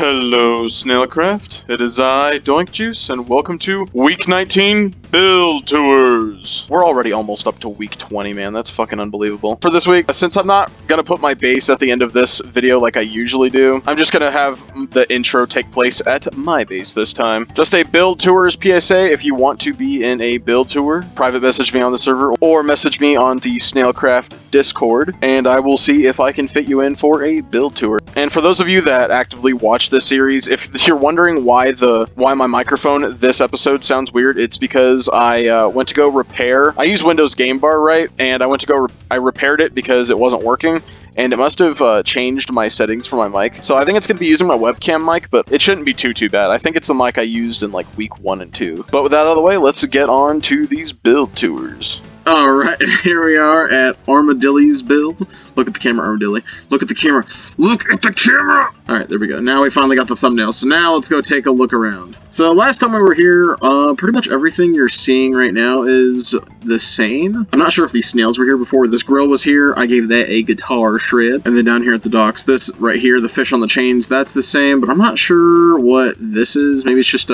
Hello, SnailCraft. It is I, Doink Juice, and welcome to Week 19 Build Tours. We're already almost up to Week 20, man. That's fucking unbelievable. For this week, since I'm not gonna put my base at the end of this video like I usually do, I'm just gonna have the intro take place at my base this time. Just a Build Tours PSA. If you want to be in a Build Tour, private message me on the server or message me on the SnailCraft Discord, and I will see if I can fit you in for a Build Tour. And for those of you that actively watch this series, if you're wondering why my microphone this episode sounds weird, it's because I went to go repair. I use Windows Game Bar, right? And I went to go I repaired it because it wasn't working, and it must have changed my settings for my mic. So I think it's going to be using my webcam mic, but it shouldn't be too bad. I think it's the mic I used in like week 1 and 2. But with that out of the way, let's get on to these build tours. Alright, here we are at Armadilly's build. Look at the camera, Armadilly. Look at the camera. Look at the camera! Alright, there we go. Now we finally got the thumbnail. So now let's go take a look around. So last time we were here, pretty much everything you're seeing right now is the same. I'm not sure if these snails were here before. This grill was here. I gave that a guitar shred. And then down here at the docks, this right here, the fish on the chains, that's the same. But I'm not sure what this is. Maybe it's just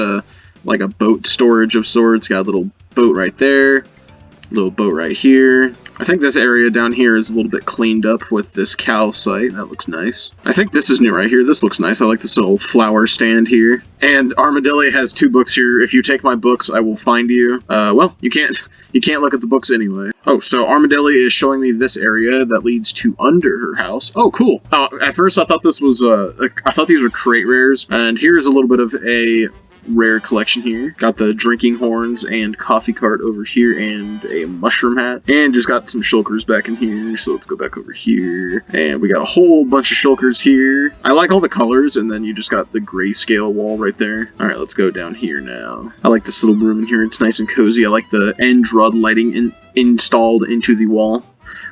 like a boat storage of sorts. Got a little boat right there. Little boat right here. I think this area down here is a little bit cleaned up with this cow site. That looks nice. I think this is new right here. This looks nice. I like this little flower stand here. And Armadilly has 2 books here. If you take my books, I will find you. Well, you can't look at the books anyway. Oh, so Armadilly is showing me this area that leads to under her house. Oh, cool. At first I thought this was I thought these were crate rares. And here's a little bit of a rare collection here. Got the drinking horns and coffee cart over here and a mushroom hat. And just got some shulkers back in here. So let's go back over here. And we got a whole bunch of shulkers here. I like all the colors, and then you just got the grayscale wall right there. Alright, let's go down here now. I like this little room in here. It's nice and cozy. I like the end rod lighting installed into the wall.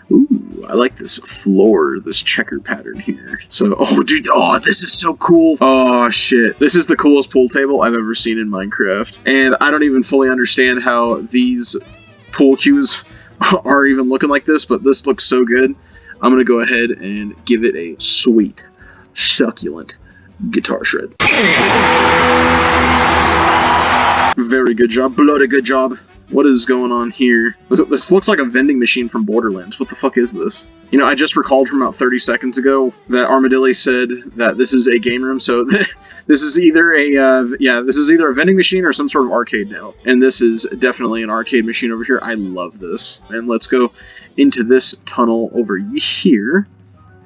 Ooh, I like this floor, this checker pattern here. So, oh, dude, oh, this is so cool. Oh, shit. This is the coolest pool table I've ever seen in Minecraft. And I don't even fully understand how these pool cues are even looking like this, but this looks so good. I'm going to go ahead and give it a sweet, succulent guitar shred. Very good job. Bloody good job. What is going on here? This looks like a vending machine from Borderlands. What the fuck is this? You know, I just recalled from about 30 seconds ago that Armadilly said that this is a game room, so this is either a vending machine or some sort of arcade now. And this is definitely an arcade machine over here. I love this. And let's go into this tunnel over here.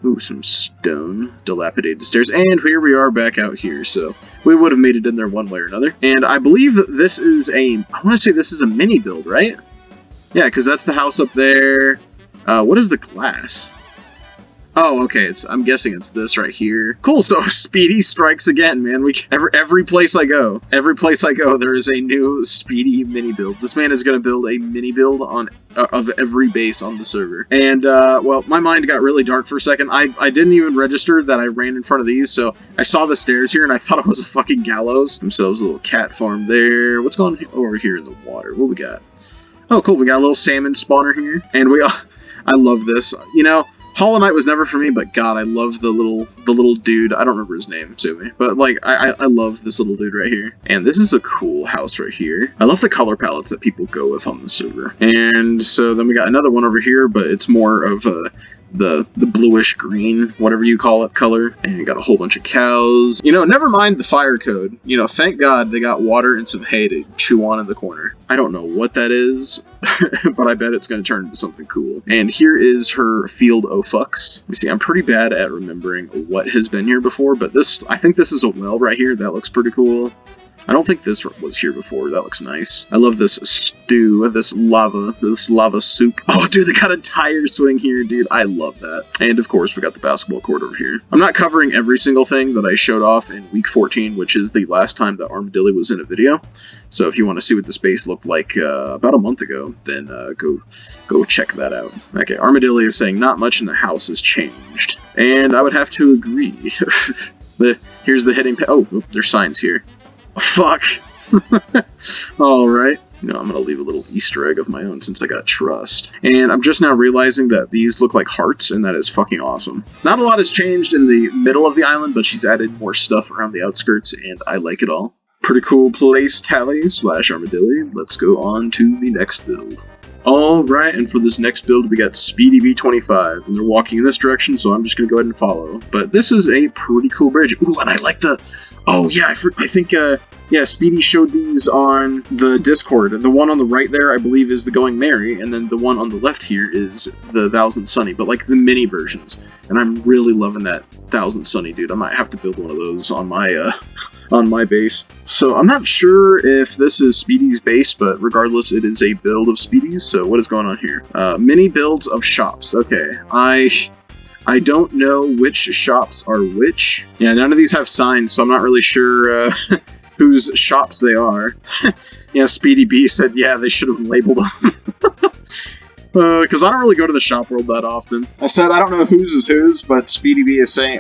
Ooh, some stone, dilapidated stairs, and here we are back out here, so we would have made it in there one way or another. And I believe that this is I want to say this is a mini build, right? Yeah, because that's the house up there. What is the glass? Oh, okay, I'm guessing it's this right here. Cool, so Speedy strikes again, man. Every place I go, there is a new Speedy mini build. This man is going to build a mini build of every base on the server. And, well, my mind got really dark for a second. I didn't even register that I ran in front of these, so I saw the stairs here, and I thought it was a fucking gallows. Themselves a little cat farm there. What's going on over here in the water? What we got? Oh, cool, we got a little salmon spawner here. And I love this. You know, Hollow Knight was never for me, but God, I love the little dude. I don't remember his name, sue me. But, like, I love this little dude right here. And this is a cool house right here. I love the color palettes that people go with on the server. And so then we got another one over here, but it's more of the bluish green, whatever you call it, color. And got a whole bunch of cows. You know, never mind the fire code. You know, thank God they got water and some hay to chew on in the corner. I don't know what that is, but I bet it's going to turn into something cool. And here is her field o' fucks. You see, I'm pretty bad at remembering what has been here before, but I think this is a well right here. That looks pretty cool. I don't think this was here before. That looks nice. I love this stew, this lava soup. Oh, dude, they got a tire swing here, dude. I love that. And, of course, we got the basketball court over here. I'm not covering every single thing that I showed off in week 14, which is the last time that Armadilly was in a video. So if you want to see what the space looked like about a month ago, then go check that out. Okay, Armadilly is saying not much in the house has changed. And I would have to agree. Here's the heading. Oh, there's signs here. Fuck. Alright. You know, I'm going to leave a little Easter egg of my own since I got trust. And I'm just now realizing that these look like hearts, and that is fucking awesome. Not a lot has changed in the middle of the island, but she's added more stuff around the outskirts, and I like it all. Pretty cool place tally / Armadilly. Let's go on to the next build. Alright, and for this next build, we got Speedy B25, and they're walking in this direction, so I'm just going to go ahead and follow. But this is a pretty cool bridge. Ooh, and I like the... Oh, yeah, I think, yeah, Speedy showed these on the Discord. The one on the right there, I believe, is the Going Merry, and then the one on the left here is the Thousand Sunny, but like the mini versions. And I'm really loving that Thousand Sunny, dude. I might have to build one of those on my, on my base. So I'm not sure if this is Speedy's base, but regardless, it is a build of Speedy's. So what is going on here? Mini builds of shops. Okay, I don't know which shops are which. Yeah, none of these have signs, so I'm not really sure whose shops they are. Yeah, Speedy B said, yeah, they should have labeled them. Because I don't really go to the shop world that often. I said I don't know whose is whose, but Speedy B is saying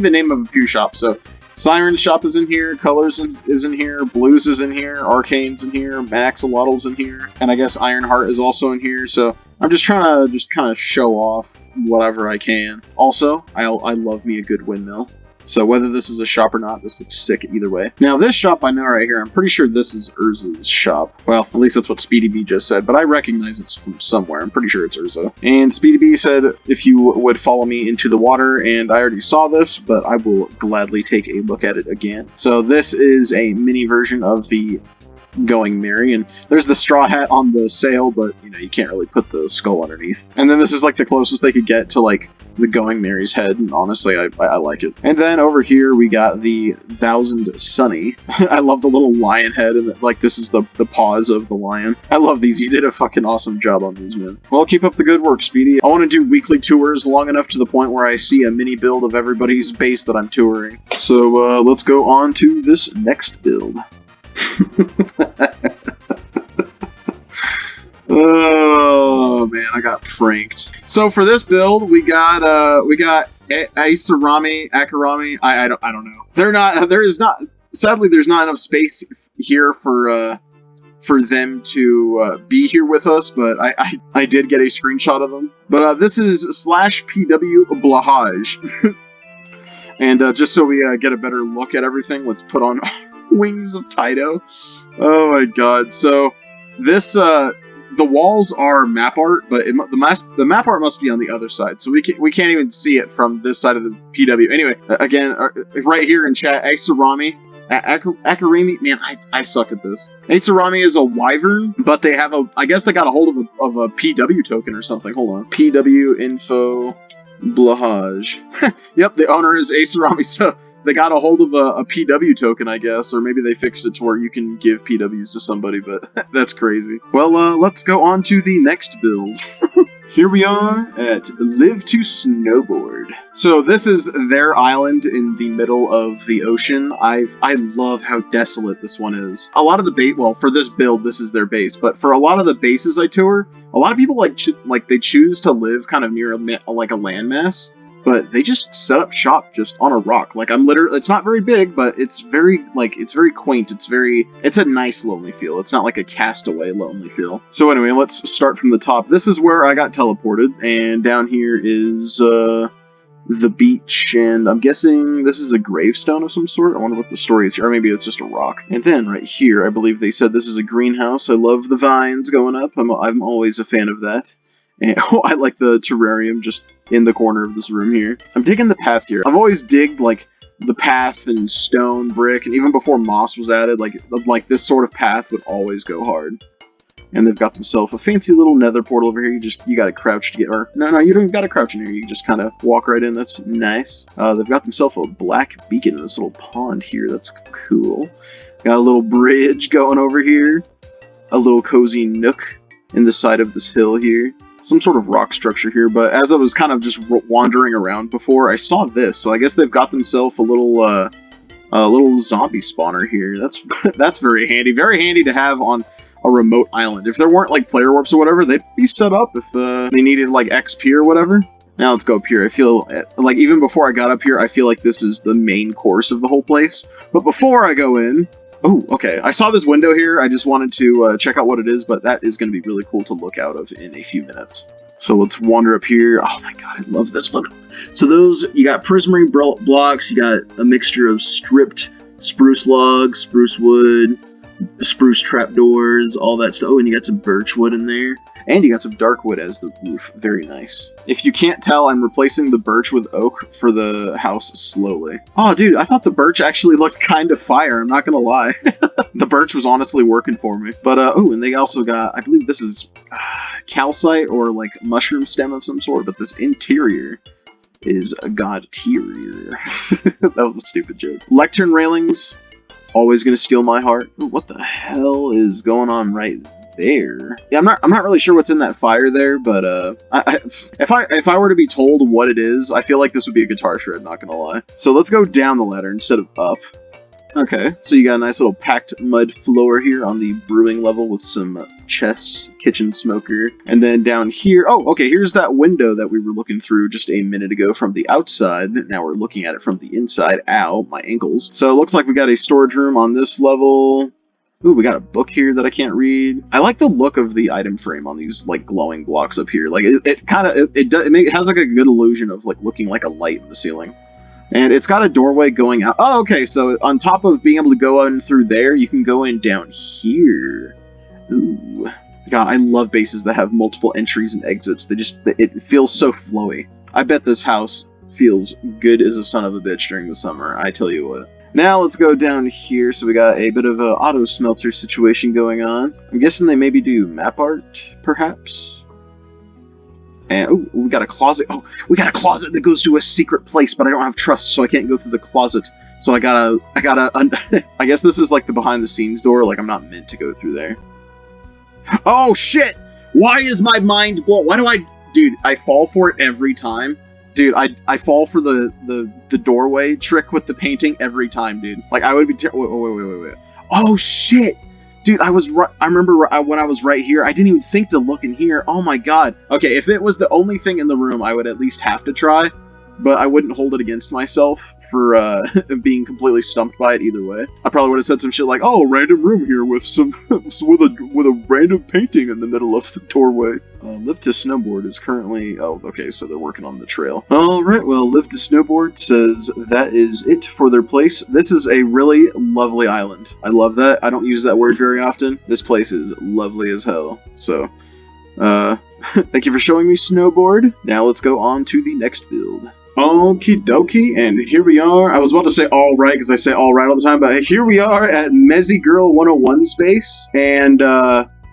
the name of a few shops. So Siren's shop is in here, Colors is in here, Blues is in here, Arcane's in here, Maxolotl's in here, and I guess Ironheart is also in here. So I'm just trying to kind of show off whatever I can. Also, I love me a good windmill. So whether this is a shop or not, this looks sick either way. Now this shop I know right here, I'm pretty sure this is Urza's shop. Well, at least that's what Speedy B just said, but I recognize it's from somewhere. I'm pretty sure it's Urza. And Speedy B said if you would follow me into the water, and I already saw this, but I will gladly take a look at it again. So this is a mini version of the Going Merry, and there's the straw hat on the sail, but you know, you can't really put the skull underneath. And then this is like the closest they could get to like the Going Merry's head, and honestly I like it. And then over here we got the Thousand Sunny. I love the little lion head, and like this is the paws of the lion. I love these. You did a fucking awesome job on these, man. Well, keep up the good work, Speedy. I want to do weekly tours long enough to the point where I see a mini build of everybody's base that I'm touring. So let's go on to this next build. Oh man, I got pranked. So for this build, we got Aceramey, I don't know. Sadly there's not enough space here for them to be here with us, but I did get a screenshot of them. But this is /PW Blahaj. And just so we get a better look at everything, let's put on Wings of Tyto. Oh my god. So this the walls are map art, but the map art must be on the other side, so we can't even see it from this side of the PW. Anyway, again, right here in chat, Aceramey, man, I suck at this. Aceramey is a wyvern, but they have I guess they got a hold of a PW token or something. Hold on, PW info Blahaj. Yep, the owner is Aceramey, so they got a hold of a PW token, I guess, or maybe they fixed it to where you can give PWs to somebody, but that's crazy. Well, let's go on to the next build. Here we are at Live to Snowboard. So this is their island in the middle of the ocean. I love how desolate this one is. A lot of the well, for this build, this is their base, but for a lot of the bases I tour, a lot of people like they choose to live kind of near like a landmass. But they just set up shop just on a rock. Like it's not very big, but it's very quaint. It's a nice lonely feel. It's not like a castaway lonely feel. So anyway, let's start from the top. This is where I got teleported, and down here is the beach, and I'm guessing this is a gravestone of some sort. I wonder what the story is here, or maybe it's just a rock. And then right here, I believe they said this is a greenhouse. I love the vines going up. I'm always a fan of that. And, I like the terrarium just in the corner of this room here. I'm digging the path here. I've always digged, like, the path and stone, brick, and even before moss was added, like this sort of path would always go hard. And they've got themselves a fancy little nether portal over here. You gotta crouch to get, or, no, you don't gotta crouch in here. You just kind of walk right in. That's nice. They've got themselves a black beacon in this little pond here. That's cool. Got a little bridge going over here. A little cozy nook in the side of this hill here. Some sort of rock structure here, but as I was kind of just wandering around before, I saw this, so I guess they've got themselves a little zombie spawner here. That's very handy to have on a remote island. If there weren't like player warps or whatever, they'd be set up if they needed like XP or whatever. Now let's go up here. I feel like even before I got up here, I feel like this is the main course of the whole place. But before I go in, Oh, okay. I saw this window here. I just wanted to check out what it is, but that is going to be really cool to look out of in a few minutes. So let's wander up here. Oh my god, I love this one. So those, you got prismarine blocks, you got a mixture of stripped spruce logs, spruce wood, spruce trapdoors, all that stuff. Oh, and you got some birch wood in there. And you got some dark wood as the roof. Very nice. If you can't tell, I'm replacing the birch with oak for the house slowly. Oh, dude, I thought the birch actually looked kind of fire. I'm not gonna lie. The birch was honestly working for me. But, oh, and they also got, I believe this is calcite or like mushroom stem of some sort, but this interior is a god-terior. That was a stupid joke. Lectern railings, always gonna steal my heart. Ooh, what the hell is going on right there? Yeah, I'm not really sure what's in that fire there, but if I were to be told what it is, I feel like this would be a guitar shred, not gonna lie. So let's go down the ladder instead of up. Okay, so you got a nice little packed mud floor here on the brewing level with some chests, kitchen smoker, and then down here, oh, okay, here's that window that we were looking through just a minute ago from the outside. Now we're looking at it from the inside. Ow, my ankles. So it looks like we got a storage room on this level. Ooh, we got a book here that I can't read. I like the look of the item frame on these like glowing blocks up here. Like it kind of it has like a good illusion of like looking like a light in the ceiling. And it's got a doorway going out. Oh, okay, so on top of being able to go in through there, you can go in down here. Ooh. God, I love bases that have multiple entries and exits. It feels so flowy. I bet this house feels good as a son of a bitch during the summer, I tell you what. Now let's go down here. So we got a bit of a auto smelter situation going on. I'm guessing they maybe do map art, perhaps? And, oh, we got a closet. Oh, we got a closet that goes to a secret place, but I don't have trust, so I can't go through the closet. So I guess this is like the behind the scenes door. Like I'm not meant to go through there. Oh shit! Why is my mind blown? Why do dude, I fall for it every time. Dude, I fall for the doorway trick with the painting every time, dude. Like I would be wait. Oh shit! Dude, I remember when I was right here, I didn't even think to look in here. Oh my god. Okay, if it was the only thing in the room, I would at least have to try. But I wouldn't hold it against myself for being completely stumped by it either way. I probably would have said some shit like, "Oh, random room here with with a random painting in the middle of the doorway." Lift to snowboard is currently. Oh, okay, so they're working on the trail. All right, well, lift to snowboard says that is it for their place. This is a really lovely island. I love that. I don't use that word very often. This place is lovely as hell. So, thank you for showing me snowboard. Now let's go on to the next build. Okie dokie, and here we are. I was about to say all right, because I say all right all the time, but here we are at Mezzy Girl 101 space, and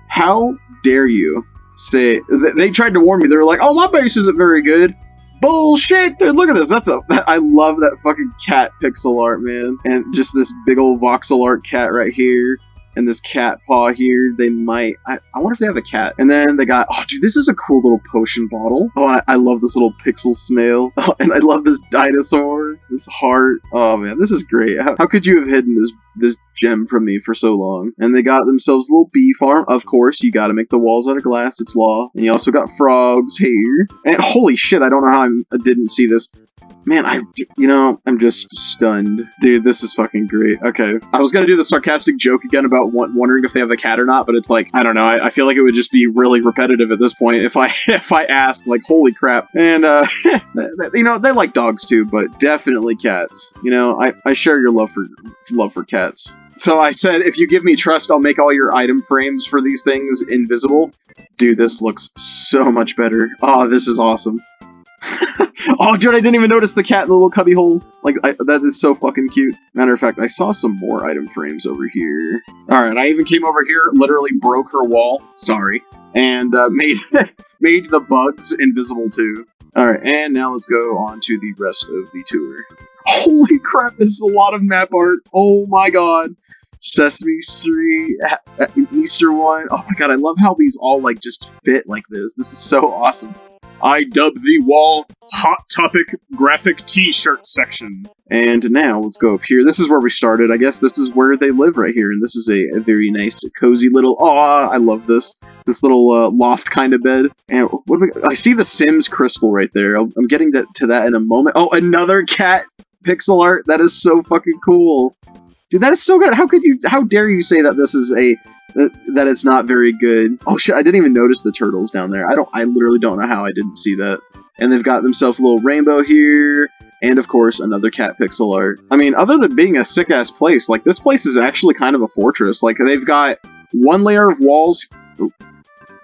how dare you say, they tried to warn me, they were like, oh, my base isn't very good. Bullshit, dude, look at this, I love that fucking cat pixel art, man, and just this big old voxel art cat right here. And this cat paw here, they might, I wonder if they have a cat. And then they got, oh dude, this is a cool little potion bottle. Oh, I love this little pixel snail. Oh, and I love this dinosaur, this heart. Oh man, this is great. How could you have hidden this gem from me for so long? And they got themselves a little bee farm. Of course, you gotta make the walls out of glass, it's law. And you also got frogs here. And holy shit, I don't know how I didn't see this. Man, I'm just stunned. Dude, this is fucking great. Okay. I was gonna do the sarcastic joke again about wondering if they have a cat or not, but it's like, I don't know, I feel like it would just be really repetitive at this point if I asked, like, holy crap. And, they like dogs too, but definitely cats. I share your love for cats. So I said, if you give me trust, I'll make all your item frames for these things invisible. Dude, this looks so much better. Oh, this is awesome. Oh, dude, I didn't even notice the cat in the little cubby hole. Like, that is so fucking cute. Matter of fact, I saw some more item frames over here. Alright, I even came over here, literally broke her wall. Sorry. And, made the bugs invisible too. Alright, and now let's go on to the rest of the tour. Holy crap, this is a lot of map art. Oh my god. Sesame Street, an Easter one. Oh my god, I love how these all, like, just fit like this. This is so awesome. I dub the wall Hot Topic graphic t-shirt section. And now, let's go up here. This is where we started. I guess this is where they live right here. And this is a very nice, cozy little... Aw, I love this. This little loft kind of bed. And I see the Sims crystal right there. I'm getting to that in a moment. Oh, another cat pixel art. That is so fucking cool. Dude, that is so good. How dare you say that this is that it's not very good? Oh shit, I didn't even notice the turtles down there. I literally don't know how I didn't see that. And they've got themselves a little rainbow here, and of course, another cat pixel art. I mean, other than being a sick-ass place, like, this place is actually kind of a fortress. Like, they've got one layer of walls. Oop,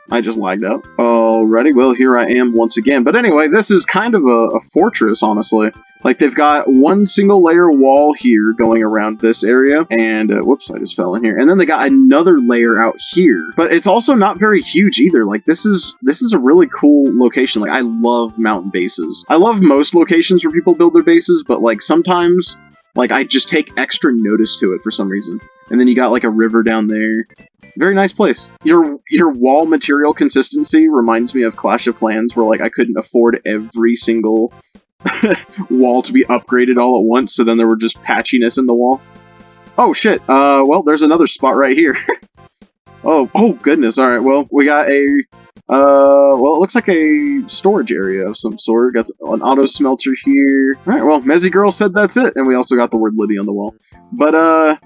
I just lagged out. Alrighty, well, here I am once again. But anyway, this is kind of a fortress, honestly. Like, they've got one single layer wall here going around this area, and, whoops, I just fell in here. And then they got another layer out here. But it's also not very huge either. Like, this is a really cool location. Like, I love mountain bases. I love most locations where people build their bases, but, like, sometimes, like, I just take extra notice to it for some reason. And then you got, like, a river down there. Very nice place. Your wall material consistency reminds me of Clash of Clans, where, like, I couldn't afford every single wall to be upgraded all at once, so then there were just patchiness in the wall. Oh shit, well, there's another spot right here. oh goodness, alright, well, we got well, it looks like a storage area of some sort. Got an auto smelter here. Alright, well, Mezzy Girl said that's it, and we also got the word Liddy on the wall. But,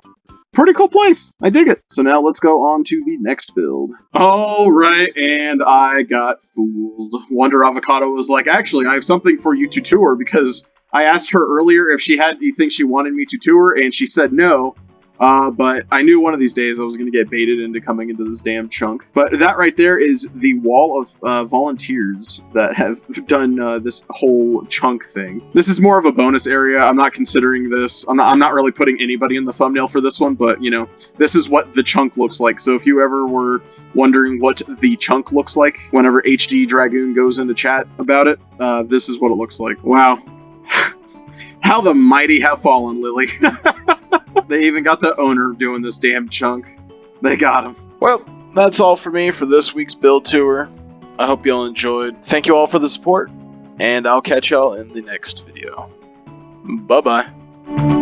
pretty cool place. I dig it. So now let's go on to the next build. Alright, and I got fooled. Wonder Avocado was like, actually, I have something for you to tour, because I asked her earlier if she had anything she wanted me to tour, and she said no. But I knew one of these days I was going to get baited into coming into this damn chunk. But that right there is the wall of volunteers that have done this whole chunk thing. This is more of a bonus area. I'm not considering this. I'm not really putting anybody in the thumbnail for this one, but, you know, this is what the chunk looks like. So if you ever were wondering what the chunk looks like, whenever HD Dragoon goes into chat about it, this is what it looks like. Wow. How the mighty have fallen, Lily. They even got the owner doing this damn chunk. They got him. Well, that's all for me for this week's build tour. I hope y'all enjoyed. Thank you all for the support, and I'll catch y'all in the next video. Bye-bye.